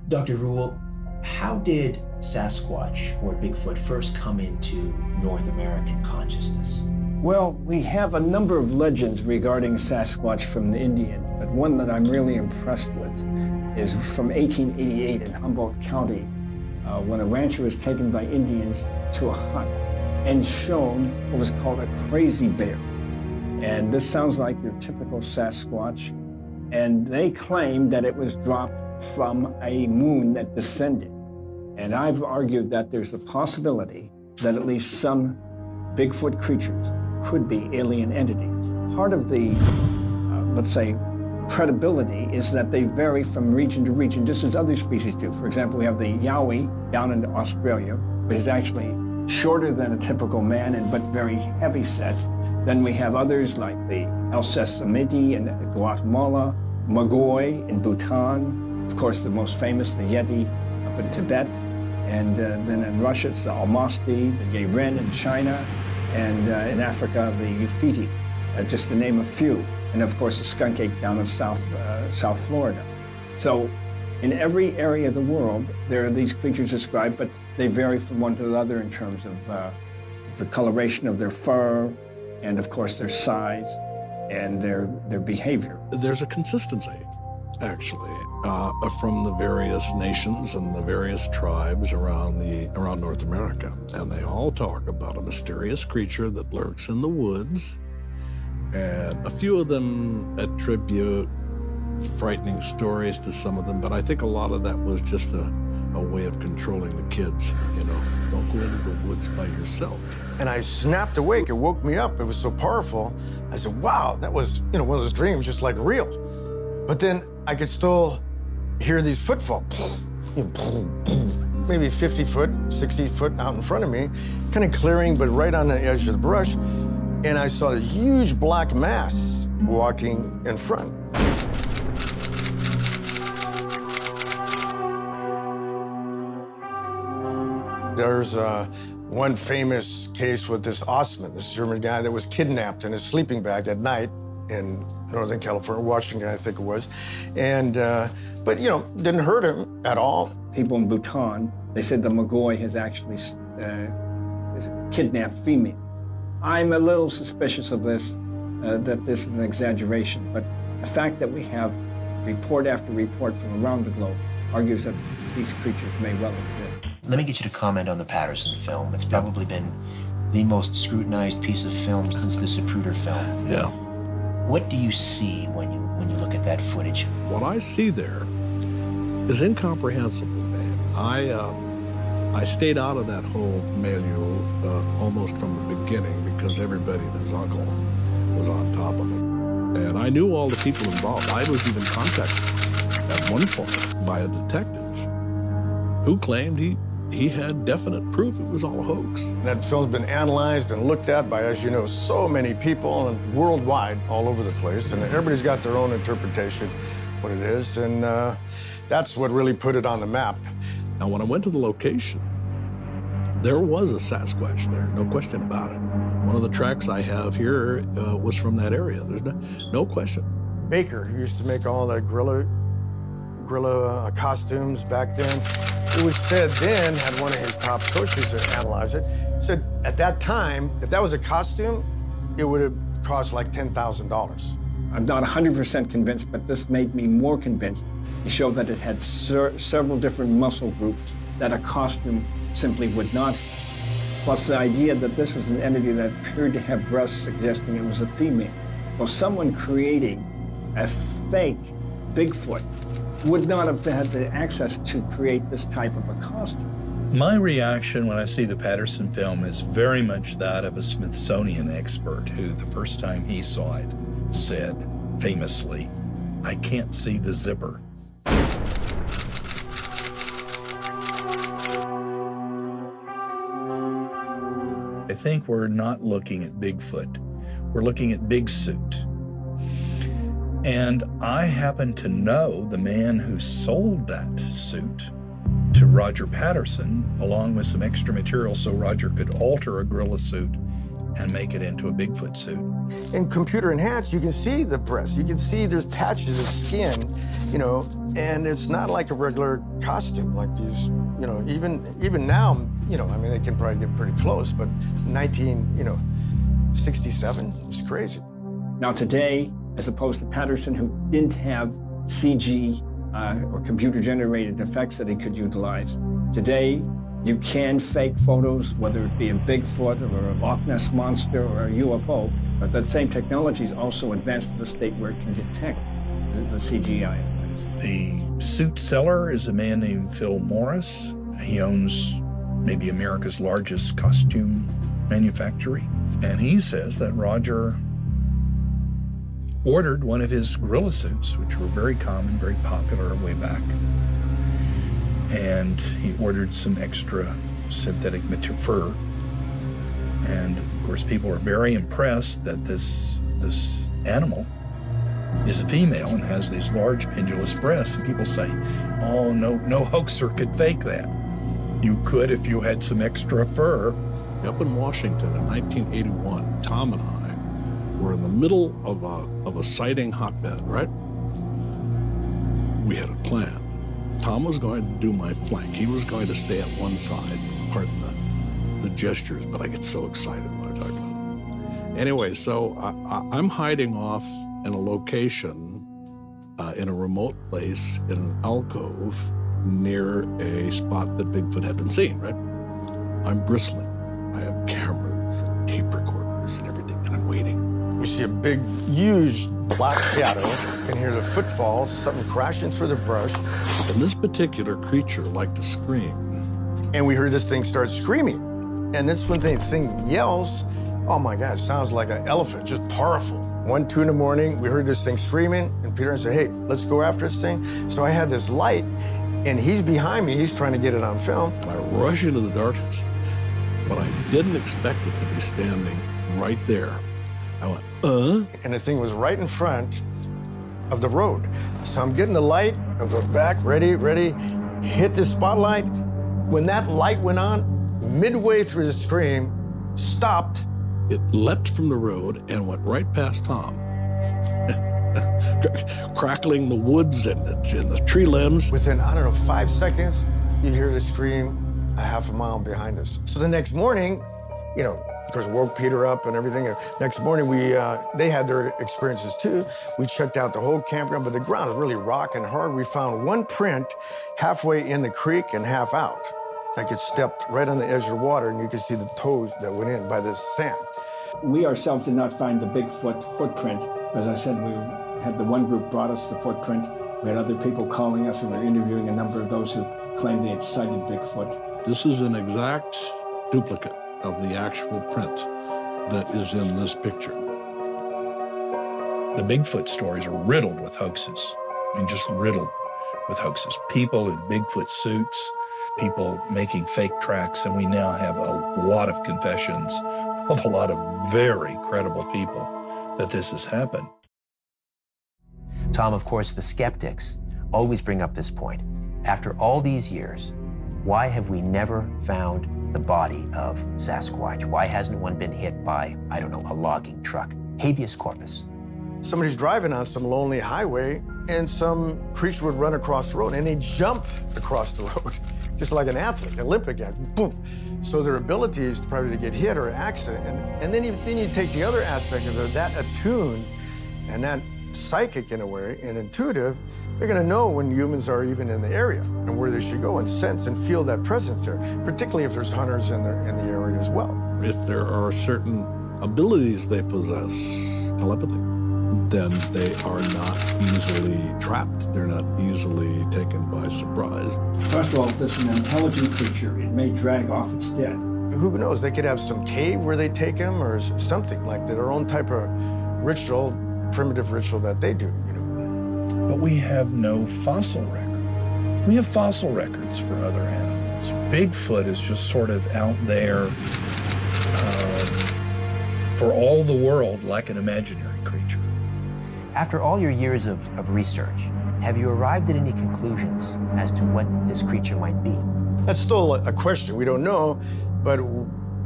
Dr. Rule, how did Sasquatch or Bigfoot first come into North American consciousness? Well, we have a number of legends regarding Sasquatch from the Indians, but one that I'm really impressed with is from 1888 in Humboldt County, when a rancher was taken by Indians to a hut and shown what was called a crazy bear. And this sounds like your typical Sasquatch. And they claimed that it was dropped from a moon that descended. And I've argued that there's a possibility that at least some Bigfoot creatures could be alien entities. Part of the, let's say, credibility is that they vary from region to region, just as other species do. For example, we have the Yowie down in Australia, which is actually shorter than a typical man, but very heavy set. Then we have others like the Alcessamidi in Guatemala, Magoi in Bhutan, of course the most famous, the Yeti up in Tibet, and then in Russia it's the Almasti, the Yeren in China, and in Africa the Ufiti, just to name a few. And of course, the skunk ape down in South Florida. So in every area of the world, there are these creatures described, but they vary from one to the other in terms of the coloration of their fur, and of course their size and their behavior. There's a consistency, actually, from the various nations and the various tribes around North America. And they all talk about a mysterious creature that lurks in the woods. And a few of them attribute frightening stories to some of them, but I think a lot of that was just a way of controlling the kids. You know, don't go into the woods by yourself. And I snapped awake. It woke me up. It was so powerful. I said, wow, that was, one of those dreams, just like real. But then I could still hear these footfalls, maybe 50 foot, 60 foot out in front of me, kind of clearing, but right on the edge of the brush. And I saw a huge black mass walking in front. There's one famous case with this Ostman, this German guy that was kidnapped in his sleeping bag at night in Northern California, Washington, I think it was. And, but, you know, didn't hurt him at all. People in Bhutan, they said the Mogoi has actually kidnapped female. I'm a little suspicious of this, that this is an exaggeration, but the fact that we have report after report from around the globe argues that these creatures may well exist. Let me get you to comment on the Patterson film. It's probably been the most scrutinized piece of film since the Zapruder film. Yeah. What do you see when you look at that footage? What I see there is incomprehensible, man. I stayed out of that whole milieu almost from the beginning because everybody and his uncle was on top of it. And I knew all the people involved. I was even contacted at one point by a detective who claimed he had definite proof it was all a hoax. That film's been analyzed and looked at by, as you know, so many people and worldwide, all over the place, and everybody's got their own interpretation what it is, and that's what really put it on the map. Now, when I went to the location, there was a Sasquatch there, no question about it. One of the tracks I have here was from that area. There's no question. Baker, who used to make all the gorilla costumes back then, it was said then, had one of his top associates analyze it, said at that time, if that was a costume, it would have cost like $10,000. I'm not 100% convinced, but this made me more convinced. It showed that it had several different muscle groups that a costume simply would not. Plus the idea that this was an entity that appeared to have breasts suggesting it was a female. Well, someone creating a fake Bigfoot would not have had the access to create this type of a costume. My reaction when I see the Patterson film is very much that of a Smithsonian expert who, the first time he saw it, said famously, "I can't see the zipper." I think we're not looking at Bigfoot. We're looking at Big Suit. And I happen to know the man who sold that suit to Roger Patterson, along with some extra material so Roger could alter a gorilla suit and make it into a Bigfoot suit. In computer enhanced, you can see the breast. You can see there's patches of skin, you know, and it's not like a regular costume like these, you know, even now, you know, I mean, they can probably get pretty close, but 1967 was crazy. Now today, as opposed to Patterson, who didn't have CG or computer-generated effects that he could utilize, today you can fake photos, whether it be a Bigfoot or a Loch Ness Monster or a UFO, but that same technology is also advanced to the state where it can detect the CGI effects. The suit seller is a man named Phil Morris. He owns maybe America's largest costume manufactory, and he says that Roger ordered one of his gorilla suits, which were very common, very popular way back. And he ordered some extra synthetic fur. And of course, people are very impressed that this animal is a female and has these large pendulous breasts. And people say, oh, no hoaxer could fake that. You could if you had some extra fur. Up in Washington in 1981, Tom and I were in the middle of a sighting hotbed, right? We had a plan. Tom was going to do my flank. He was going to stay at one side. Pardon the gestures, but I get so excited when I talk about it. Anyway, so I'm hiding off in a location in a remote place in an alcove near a spot that Bigfoot had been seen, right? I'm bristling. I have cameras and tape recorders and everything, and I'm waiting. We see a big, huge black shadow. You can hear the footfalls, something crashing through the brush. And this particular creature liked to scream. And we heard this thing start screaming. And this when the thing yells, oh my God, it sounds like an elephant, just powerful. 1, 2 in the morning, we heard this thing screaming, and Peter said, hey, let's go after this thing. So I had this light, and he's behind me, he's trying to get it on film. And I rush into the darkness, but I didn't expect it to be standing right there. I went, And the thing was right in front of the road. So I'm getting the light, I go back, ready, hit the spotlight. When that light went on, midway through the scream, stopped. It leapt from the road and went right past Tom. crackling the woods and the tree limbs. Within, I don't know, 5 seconds, you hear the scream a half a mile behind us. So the next morning, you know, of course, woke Peter up and everything. And next morning, they had their experiences too. We checked out the whole campground, but the ground is really rock and hard. We found one print halfway in the creek and half out. Like it stepped right on the edge of the water, and you could see the toes that went in by this sand. We ourselves did not find the Bigfoot footprint. As I said, we had the one group brought us the footprint. We had other people calling us, and we were interviewing a number of those who claimed they had sighted Bigfoot. This is an exact duplicate of the actual print that is in this picture. The Bigfoot stories are riddled with hoaxes. I mean, just riddled with hoaxes. People in Bigfoot suits, people making fake tracks, and we now have a lot of confessions of a lot of very credible people that this has happened. Tom, of course, the skeptics always bring up this point. After all these years, why have we never found the body of Sasquatch? Why hasn't one been hit by, I don't know, a logging truck? Habeas corpus. Somebody's driving on some lonely highway, and some creature would run across the road, and they jump across the road, just like an athlete, an Olympic athlete, boom. So their ability is probably to get hit or accident. And then you take the other aspect of it, that attuned and that psychic in a way, and intuitive, they're gonna know when humans are even in the area and where they should go and sense and feel that presence there, particularly if there's hunters in the area as well. If there are certain abilities they possess, telepathy, then they are not easily trapped. They're not easily taken by surprise. First of all, if this is an intelligent creature, it may drag off its dead. Who knows? They could have some cave where they take them or something like that, their own type of ritual, primitive ritual that they do, you know. But we have no fossil record. We have fossil records for other animals. Bigfoot is just sort of out there for all the world like an imaginary creature. After all your years of research, have you arrived at any conclusions as to what this creature might be? That's still a question. We don't know, but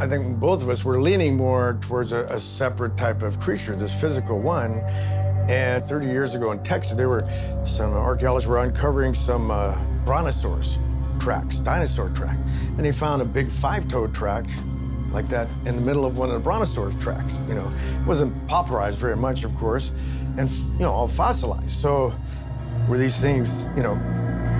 I think both of us were leaning more towards a separate type of creature, this physical one. And 30 years ago in Texas, some archaeologists were uncovering some brontosaurus tracks, dinosaur track. And they found a big 5-toed track like that in the middle of one of the brontosaurus tracks, you know. It wasn't popularized very much, of course, and, you know, all fossilized. So were these things, you know,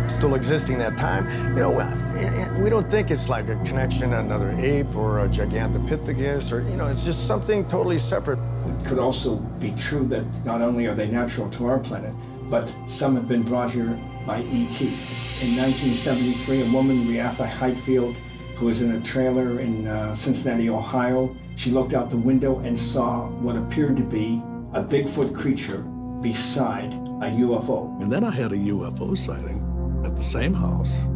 still existing at that time? You know, we don't think it's like a connection to another ape or a Gigantopithecus, or, you know, it's just something totally separate. It could also be true that not only are they natural to our planet, but some have been brought here by E.T. In 1973, a woman, Riafa Heightfield, who was in a trailer in Cincinnati, Ohio, she looked out the window and saw what appeared to be a Bigfoot creature beside a UFO. And then I had a UFO sighting at the same house,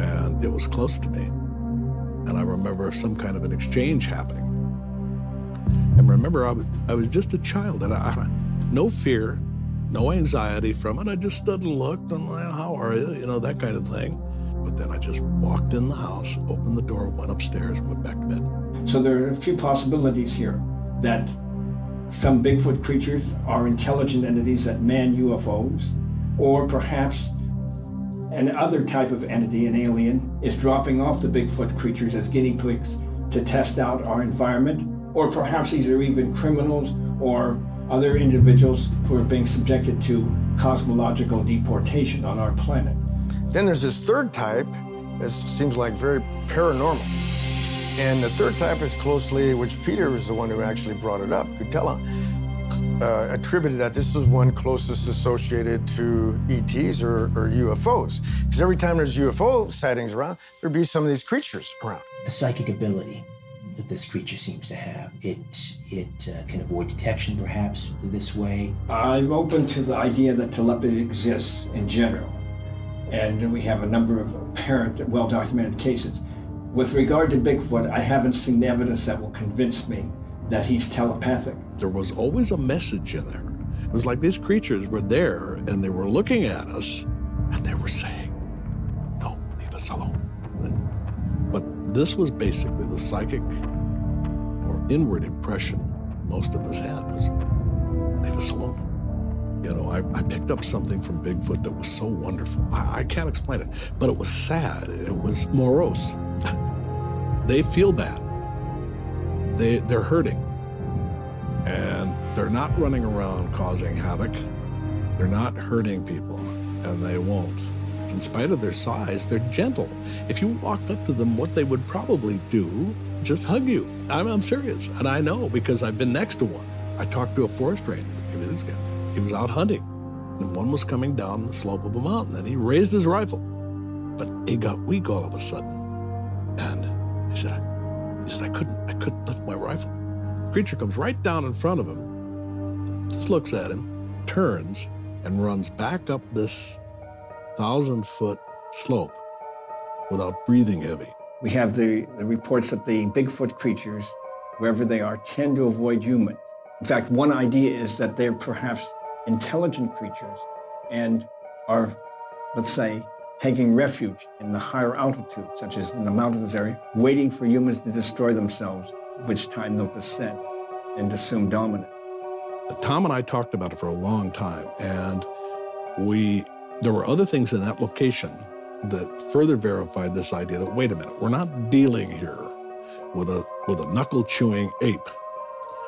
and it was close to me. And I remember some kind of an exchange happening. And remember, I was just a child, and I no fear, no anxiety from it. I just stood and looked, and like, how are you? You know, that kind of thing. But then I just walked in the house, opened the door, went upstairs, and went back to bed. So there are a few possibilities here that some Bigfoot creatures are intelligent entities that man UFOs, or perhaps an other type of entity, an alien, is dropping off the Bigfoot creatures as guinea pigs to test out our environment, or perhaps these are even criminals or other individuals who are being subjected to cosmological deportation on our planet. Then there's this third type that seems like very paranormal. And the third type is closely, which Peter was the one who actually brought it up, Kutela, attributed that this is one closest associated to ETs or UFOs. Because every time there's UFO sightings around, there'd be some of these creatures around. A psychic ability that this creature seems to have. It can avoid detection, perhaps, this way. I'm open to the idea that telepathy exists in general. And we have a number of apparent, well-documented cases. With regard to Bigfoot, I haven't seen evidence that will convince me that he's telepathic. There was always a message in there. It was like these creatures were there, and they were looking at us, and they were saying, no, leave us alone. But this was basically the psychic or inward impression most of us had was, leave us alone. You know, I picked up something from Bigfoot that was so wonderful. I can't explain it, but it was sad. It was morose. They feel bad. They're hurting. And they're not running around causing havoc. They're not hurting people, and they won't. In spite of their size, they're gentle. If you walked up to them, what they would probably do, just hug you. I'm serious, and I know because I've been next to one. I talked to a forest ranger. He was out hunting, and one was coming down the slope of a mountain, and he raised his rifle. But he got weak all of a sudden, and he said, I couldn't lift my rifle. The creature comes right down in front of him, just looks at him, turns, and runs back up this 1,000-foot slope without breathing heavy. We have the reports that the Bigfoot creatures, wherever they are, tend to avoid humans. In fact, one idea is that they're perhaps intelligent creatures and are, let's say, taking refuge in the higher altitude, such as in the mountainous area, waiting for humans to destroy themselves, which time they'll descend and assume dominance. Tom and I talked about it for a long time, and there were other things in that location that further verified this idea that, wait a minute, we're not dealing here with a knuckle-chewing ape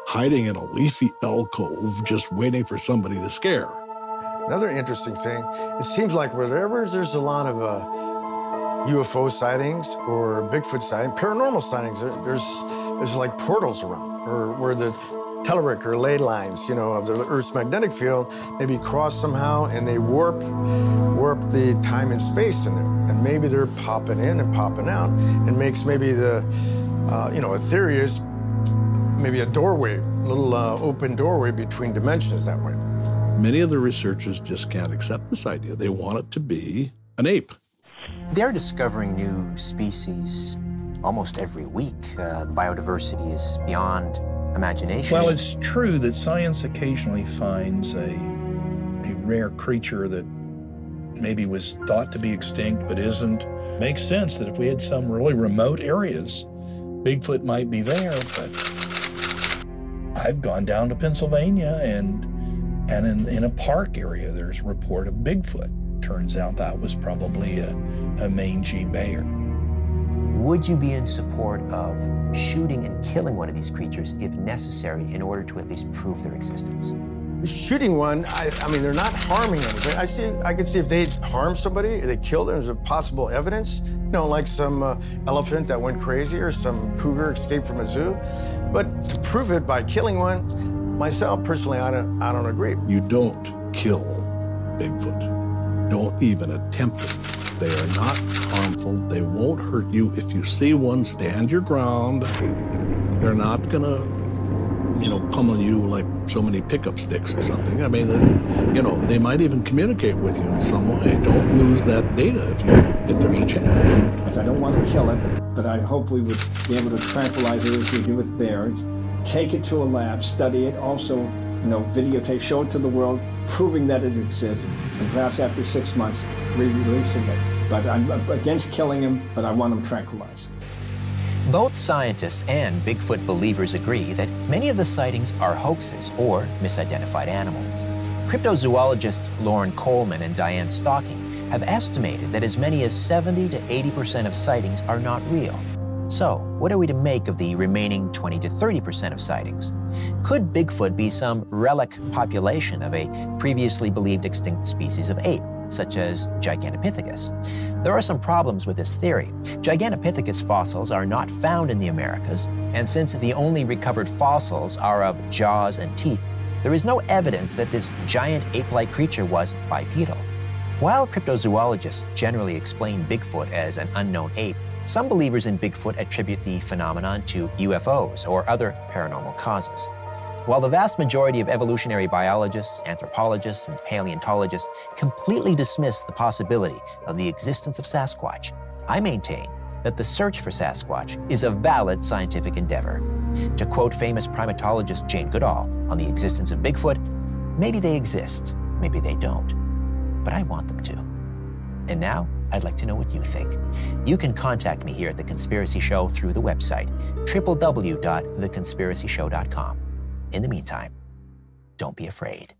hiding in a leafy alcove just waiting for somebody to scare. Another interesting thing, it seems like wherever there's a lot of UFO sightings or Bigfoot sightings, paranormal sightings, there's like portals around, or where the telluric or ley lines, you know, of the Earth's magnetic field maybe cross somehow, and they warp the time and space in there. And maybe they're popping in and popping out, and makes maybe the, a theory is maybe a doorway, a little open doorway between dimensions that way. Many of the researchers just can't accept this idea. They want it to be an ape. They're discovering new species almost every week. The biodiversity is beyond imagination. Well, it's true that science occasionally finds a rare creature that maybe was thought to be extinct but isn't. Makes sense that if we had some really remote areas, Bigfoot might be there, but I've gone down to Pennsylvania and in a park area, there's a report of Bigfoot. Turns out that was probably a mangy bear. Would you be in support of shooting and killing one of these creatures if necessary in order to at least prove their existence? Shooting one, I mean, they're not harming anybody. I could see if they harm somebody, if they killed them, there's a possible evidence, you know, like some elephant that went crazy or some cougar escaped from a zoo. But to prove it by killing one, myself, personally, I don't agree. You don't kill Bigfoot. Don't even attempt it. They are not harmful. They won't hurt you. If you see one, stand your ground. They're not gonna, pummel you like so many pickup sticks or something. I mean, they might even communicate with you in some way. Don't lose that data if there's a chance. I don't want to kill it, but I hope we would be able to tranquilize it as we do with bears. Take it to a lab, study it, also, videotape, show it to the world, proving that it exists, and perhaps after 6 months, re-releasing it. But I'm against killing him, but I want him tranquilized. Both scientists and Bigfoot believers agree that many of the sightings are hoaxes or misidentified animals. Cryptozoologists Lauren Coleman and Diane Stocking have estimated that as many as 70 to 80% of sightings are not real. So, what are we to make of the remaining 20 to 30% of sightings? Could Bigfoot be some relic population of a previously believed extinct species of ape, such as Gigantopithecus? There are some problems with this theory. Gigantopithecus fossils are not found in the Americas, and since the only recovered fossils are of jaws and teeth, there is no evidence that this giant ape-like creature was bipedal. While cryptozoologists generally explain Bigfoot as an unknown ape, some believers in Bigfoot attribute the phenomenon to UFOs or other paranormal causes. While the vast majority of evolutionary biologists, anthropologists, and paleontologists completely dismiss the possibility of the existence of Sasquatch, I maintain that the search for Sasquatch is a valid scientific endeavor. To quote famous primatologist Jane Goodall on the existence of Bigfoot, maybe they exist, maybe they don't, but I want them to. And now, I'd like to know what you think. You can contact me here at The Conspiracy Show through the website, www.theconspiracyshow.com. In the meantime, don't be afraid.